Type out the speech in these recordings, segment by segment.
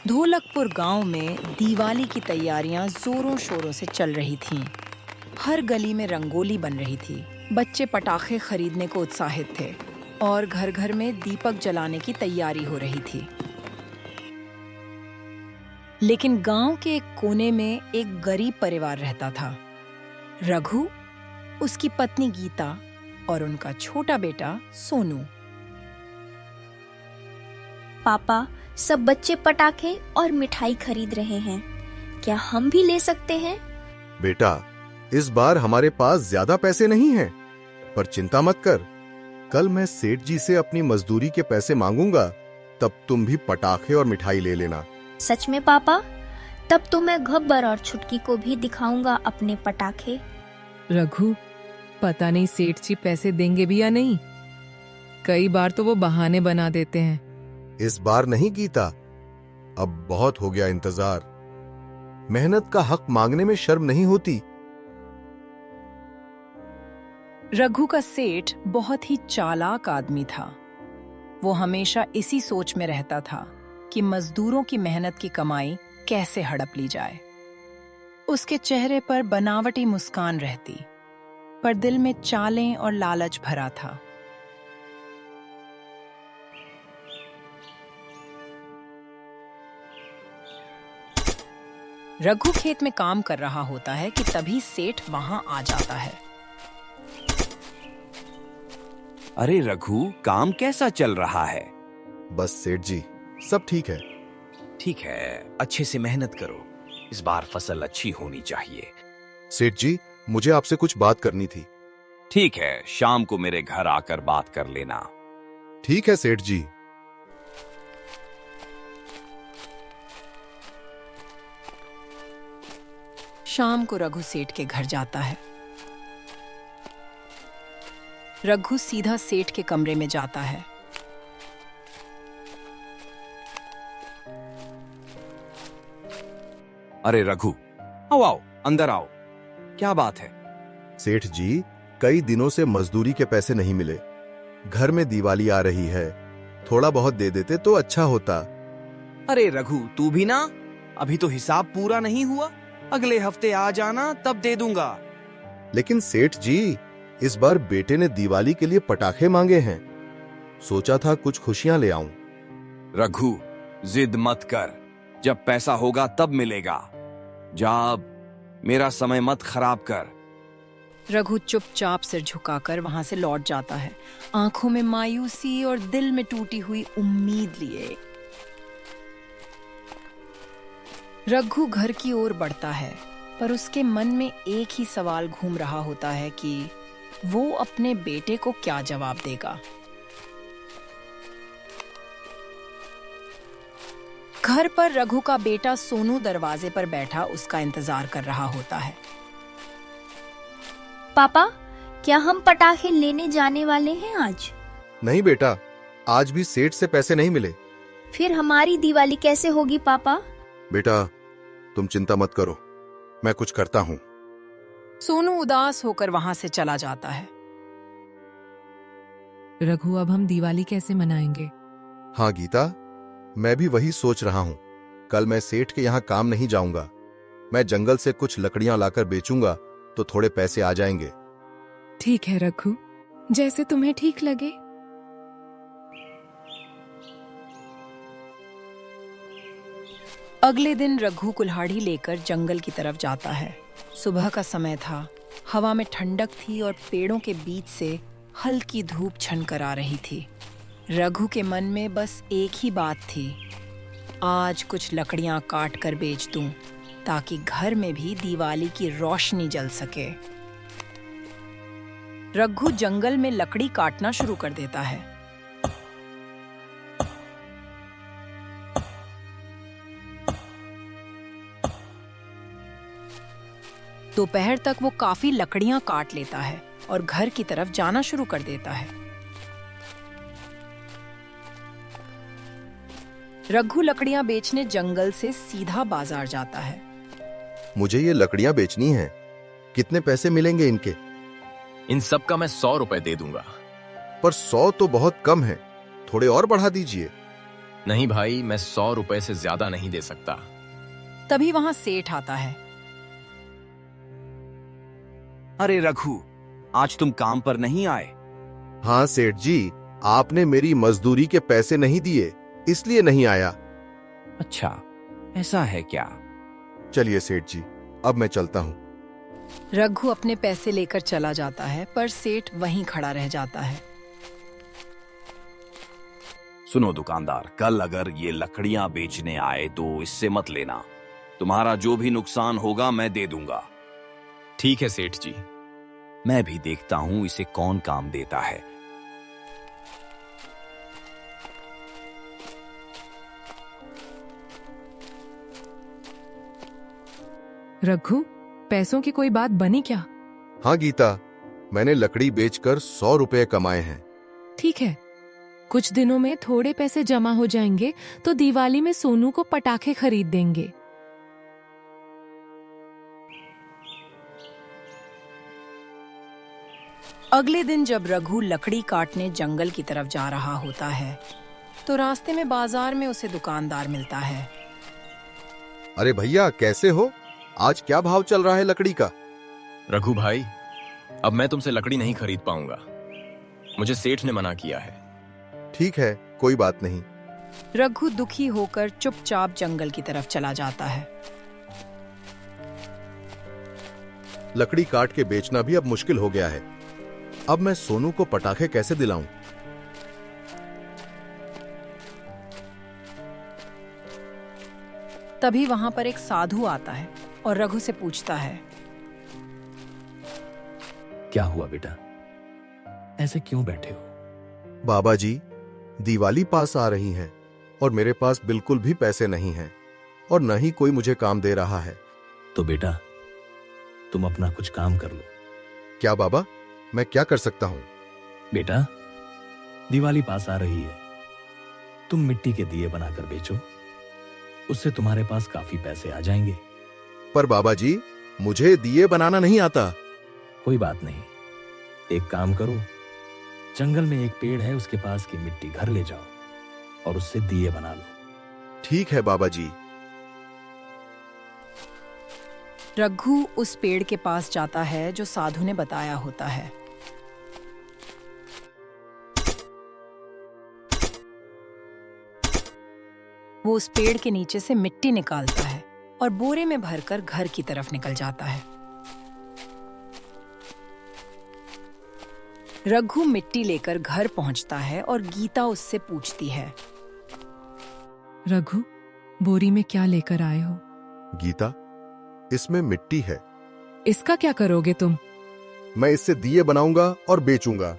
ढोलकपुर गांव में दिवाली की तैयारियां जोरों शोरों से चल रही थीं। हर गली में रंगोली बन रही थी। बच्चे पटाखे खरीदने को उत्साहित थे और घर घर में दीपक जलाने की तैयारी हो रही थी। लेकिन गांव के एक कोने में एक गरीब परिवार रहता था। रघु, उसकी पत्नी गीता और उनका छोटा बेटा सोनू। पापा, सब बच्चे पटाखे और मिठाई खरीद रहे हैं। क्या हम भी ले सकते हैं? बेटा, इस बार हमारे पास ज्यादा पैसे नहीं हैं, पर चिंता मत कर। कल मैं सेठ जी से अपनी मजदूरी के पैसे मांगूंगा, तब तुम भी पटाखे और मिठाई ले लेना। सच में पापा? तब तो मैं गब्बर और छुटकी को भी दिखाऊंगा अपने पटाखे। रघु, पता नहीं सेठ जी पैसे देंगे भी या नहीं। कई बार तो वो बहाने बना देते हैं। इस बार नहीं गीता, अब बहुत हो गया इंतजार। मेहनत का हक मांगने में शर्म नहीं होती। रघु का सेठ बहुत ही चालाक आदमी था। वो हमेशा इसी सोच में रहता था कि मजदूरों की मेहनत की कमाई कैसे हड़प ली जाए। उसके चेहरे पर बनावटी मुस्कान रहती, पर दिल में चालें और लालच भरा था। रघु खेत में काम कर रहा होता है कि तभी सेठ वहां आ जाता है। अरे रघु, काम कैसा चल रहा है? बस सेठ जी, सब ठीक है। ठीक है, अच्छे से मेहनत करो। इस बार फसल अच्छी होनी चाहिए। सेठ जी, मुझे आपसे कुछ बात करनी थी। ठीक है, शाम को मेरे घर आकर बात कर लेना। ठीक है सेठ जी। शाम को रघु सेठ के घर जाता है। रघु सीधा सेठ के कमरे में जाता है। अरे रघु, आओ आओ, अंदर आओ। क्या बात है? सेठ जी, कई दिनों से मजदूरी के पैसे नहीं मिले। घर में दिवाली आ रही है, थोड़ा बहुत दे देते तो अच्छा होता। अरे रघु, तू भी ना, अभी तो हिसाब पूरा नहीं हुआ। अगले हफ्ते आ जाना, तब दे दूंगा। लेकिन सेठ जी, इस बार बेटे ने दिवाली के लिए पटाखे मांगे हैं। सोचा था कुछ खुशियां ले आऊं। रघु, जिद मत कर। जब पैसा होगा तब मिलेगा। जा, अब मेरा समय मत खराब कर। रघु चुपचाप सिर झुकाकर वहां से लौट जाता है, आंखों में मायूसी और दिल में टूटी हुई उम्मीद लिए। रघु घर की ओर बढ़ता है, पर उसके मन में एक ही सवाल घूम रहा होता है कि वो अपने बेटे को क्या जवाब देगा। घर पर रघु का बेटा सोनू दरवाजे पर बैठा उसका इंतजार कर रहा होता है। पापा, क्या हम पटाखे लेने जाने वाले हैं आज? नहीं बेटा, आज भी सेठ से पैसे नहीं मिले। फिर हमारी दिवाली कैसे होगी पापा? बेटा, तुम चिंता मत करो, मैं कुछ करता हूं। सोनू उदास होकर वहां से चला जाता है। रघु, अब हम दिवाली कैसे मनाएंगे? हाँ गीता, मैं भी वही सोच रहा हूं। कल मैं सेठ के यहाँ काम नहीं जाऊंगा। मैं जंगल से कुछ लकड़ियां लाकर बेचूंगा तो थोड़े पैसे आ जाएंगे। ठीक है रघु, जैसे तुम्हें ठीक लगे। अगले दिन रघु कुल्हाड़ी लेकर जंगल की तरफ जाता है। सुबह का समय था, हवा में ठंडक थी और पेड़ों के बीच से हल्की धूप छनकर आ रही थी। रघु के मन में बस एक ही बात थी, आज कुछ लकड़ियां काट कर बेच दूं ताकि घर में भी दिवाली की रोशनी जल सके। रघु जंगल में लकड़ी काटना शुरू कर देता है। दोपहर तक वो काफी लकड़ियां काट लेता है और घर की तरफ जाना शुरू कर देता है। रघु लकड़ियां बेचने जंगल से सीधा बाजार जाता है। मुझे ये लकड़ियां बेचनी हैं। कितने पैसे मिलेंगे इनके? इन सब का मैं 100 रुपए दे दूंगा। पर 100 तो बहुत कम है, थोड़े और बढ़ा दीजिए। नहीं भाई, मैं 100 रुपए से ज्यादा नहीं दे सकता। तभी वहां सेठ आता है। अरे रघु, आज तुम काम पर नहीं आए? हाँ सेठ जी, आपने मेरी मजदूरी के पैसे नहीं दिए, इसलिए नहीं आया। अच्छा, ऐसा है क्या? चलिए सेठ जी, अब मैं चलता हूँ। रघु अपने पैसे लेकर चला जाता है, पर सेठ वहीं खड़ा रह जाता है। सुनो दुकानदार, कल अगर ये लकड़ियां बेचने आए तो इससे मत लेना। तुम्हारा जो भी नुकसान होगा मैं दे दूंगा। ठीक है सेठ जी। मैं भी देखता हूं इसे कौन काम देता है। रघु, पैसों की कोई बात बनी क्या? हाँ गीता, मैंने लकड़ी बेचकर 100 रुपए कमाए हैं। ठीक है, कुछ दिनों में थोड़े पैसे जमा हो जाएंगे तो दिवाली में सोनू को पटाखे खरीद देंगे। अगले दिन जब रघु लकड़ी काटने जंगल की तरफ जा रहा होता है, तो रास्ते में बाजार में उसे दुकानदार मिलता है। अरे भैया, कैसे हो? आज क्या भाव चल रहा है लकड़ी का? रघु भाई, अब मैं तुमसे लकड़ी नहीं खरीद पाऊंगा। मुझे सेठ ने मना किया है। ठीक है, कोई बात नहीं। रघु दुखी होकर चुपचाप जंगल की तरफ चला जाता है। लकड़ी काट के बेचना भी अब मुश्किल हो गया है। अब मैं सोनू को पटाखे कैसे दिलाऊं? तभी वहां पर एक साधु आता है और रघु से पूछता है। क्या हुआ बेटा, ऐसे क्यों बैठे हो? बाबा जी, दिवाली पास आ रही है और मेरे पास बिल्कुल भी पैसे नहीं हैं और न ही कोई मुझे काम दे रहा है। तो बेटा, तुम अपना कुछ काम कर लो। क्या बाबा, मैं क्या कर सकता हूँ? बेटा, दिवाली पास आ रही है, तुम मिट्टी के दिए बनाकर बेचो, उससे तुम्हारे पास काफी पैसे आ जाएंगे। पर बाबा जी, मुझे दिए बनाना नहीं आता। कोई बात नहीं, एक काम करो, जंगल में एक पेड़ है, उसके पास की मिट्टी घर ले जाओ और उससे दिए बना लो। ठीक है बाबा जी। रघु उस पेड़ के पास जाता है जो साधु ने बताया होता है। वो उस पेड़ के नीचे से मिट्टी निकालता है और बोरे में भरकर घर की तरफ निकल जाता है। रघु मिट्टी लेकर घर पहुंचता है और गीता उससे पूछती है। रघु, बोरी में क्या लेकर आए हो? गीता, इसमें मिट्टी है। इसका क्या करोगे तुम? मैं इससे दिए बनाऊंगा और बेचूंगा।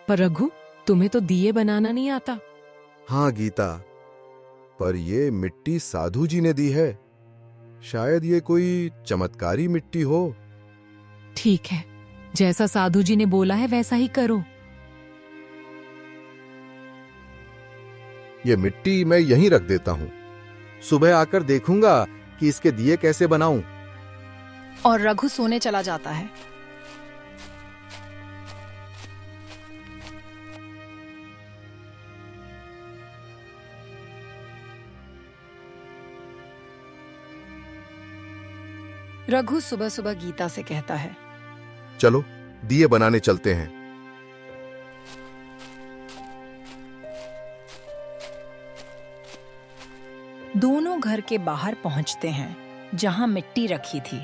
पर रघु, तुम्हें तो दिए बनाना नहीं आता। हाँ गीता, पर ये मिट्टी साधु जी ने दी है। शायद ये कोई चमत्कारी मिट्टी हो। ठीक है, जैसा साधु जी ने बोला है वैसा ही करो। ये मिट्टी मैं यहीं रख देता हूँ। सुबह आकर देखूंगा कि इसके दिए कैसे बनाऊं। और रघु सोने चला जाता है। रघु सुबह सुबह गीता से कहता है, चलो दिए बनाने चलते हैं। दोनों घर के बाहर पहुंचते हैं जहां मिट्टी रखी थी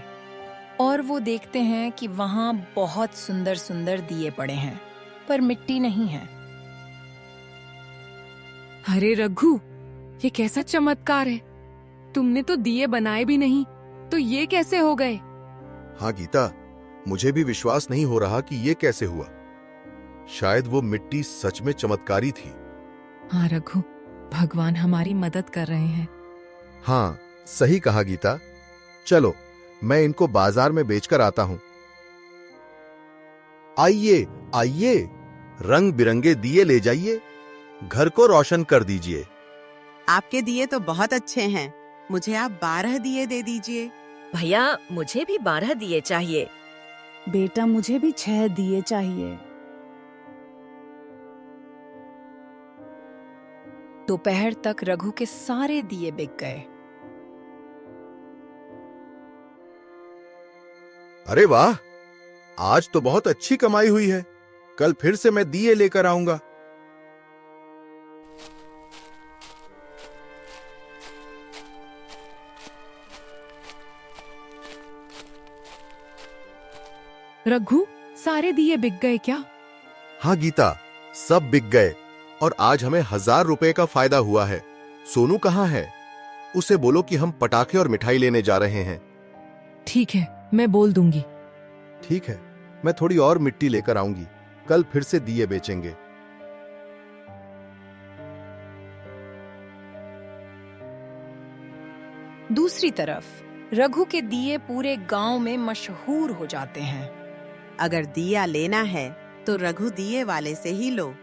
और वो देखते हैं कि वहां बहुत सुंदर सुंदर दिए पड़े हैं, पर मिट्टी नहीं है। अरे रघु, ये कैसा चमत्कार है? तुमने तो दिए बनाए भी नहीं, तो ये कैसे हो गए? हाँ गीता, मुझे भी विश्वास नहीं हो रहा कि ये कैसे हुआ। शायद वो मिट्टी सच में चमत्कारी थी। हाँ रघु, भगवान हमारी मदद कर रहे हैं। हाँ, सही कहा गीता। चलो, मैं इनको बाजार में बेचकर आता हूं। आइए आइए, रंग बिरंगे दिए ले जाइए, घर को रोशन कर दीजिए। आपके दिए तो बहुत अच्छे हैं, मुझे आप 12 दिए दे दीजिए। भैया, मुझे भी 12 दिए चाहिए। बेटा, मुझे भी 6 दिए चाहिए। दोपहर तक रघु के सारे दिए बिक गए। अरे वाह, आज तो बहुत अच्छी कमाई हुई है। कल फिर से मैं दिए लेकर आऊंगा। रघु, सारे दिए बिक गए क्या? हाँ गीता, सब बिक गए और आज हमें 1000 रुपए का फायदा हुआ है। सोनू कहाँ है? उसे बोलो कि हम पटाखे और मिठाई लेने जा रहे हैं। ठीक है, मैं बोल दूंगी। ठीक है, मैं थोड़ी और मिट्टी लेकर आऊंगी। कल फिर से दिए बेचेंगे। दूसरी तरफ रघु के दिए पूरे गांव में मशहूर हो जाते हैं। अगर दिया लेना है तो रघु दिए वाले से ही लो।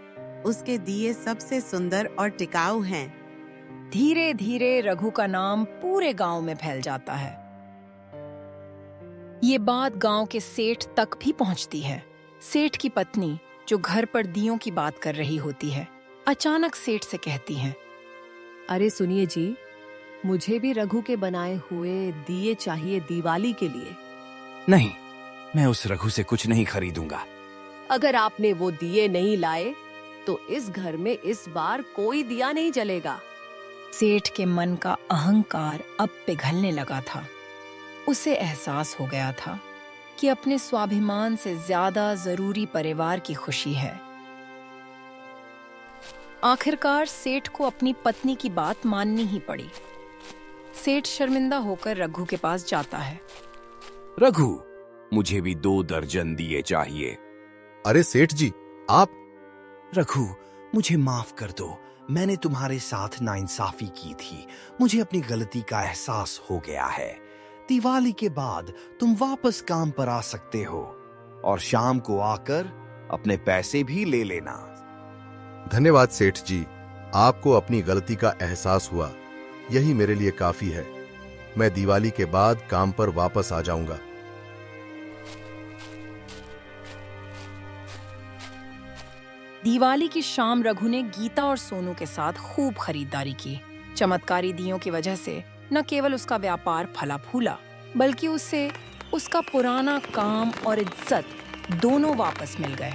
उसके दिए सबसे सुंदर और टिकाऊ हैं। धीरे धीरे रघु का नाम पूरे गांव में फैल जाता है। ये बात गांव के सेठ तक भी पहुंचती है। सेठ की पत्नी, जो घर पर दियों की बात कर रही होती है, अचानक सेठ से कहती है, अरे सुनिए जी, मुझे भी रघु के बनाए हुए दिए चाहिए दिवाली के लिए। नहीं, मैं उस रघु से कुछ नहीं खरीदूंगा। अगर आपने वो दिए नहीं लाए तो इस घर में इस बार कोई दिया नहीं जलेगा। सेठ के मन का अहंकार अब पिघलने लगा था। उसे एहसास हो गया था कि अपने स्वाभिमान से ज्यादा जरूरी परिवार की खुशी है। आखिरकार सेठ को अपनी पत्नी की बात माननी ही पड़ी। सेठ शर्मिंदा होकर रघु के पास जाता है। रघु, मुझे भी 2 दर्जन दिए चाहिए। अरे सेठ जी, आप। रघु, मुझे माफ कर दो। मैंने तुम्हारे साथ नाइंसाफी की थी। मुझे अपनी गलती का एहसास हो गया है। दिवाली के बाद तुम वापस काम पर आ सकते हो और शाम को आकर अपने पैसे भी ले लेना। धन्यवाद सेठ जी, आपको अपनी गलती का एहसास हुआ, यही मेरे लिए काफी है। मैं दिवाली के बाद काम पर वापस आ जाऊंगा। दिवाली की शाम रघु ने गीता और सोनू के साथ खूब खरीदारी की। चमत्कारी दियों की वजह से न केवल उसका व्यापार फला फूला, बल्कि उससे उसका पुराना काम और इज्जत दोनों वापस मिल गए।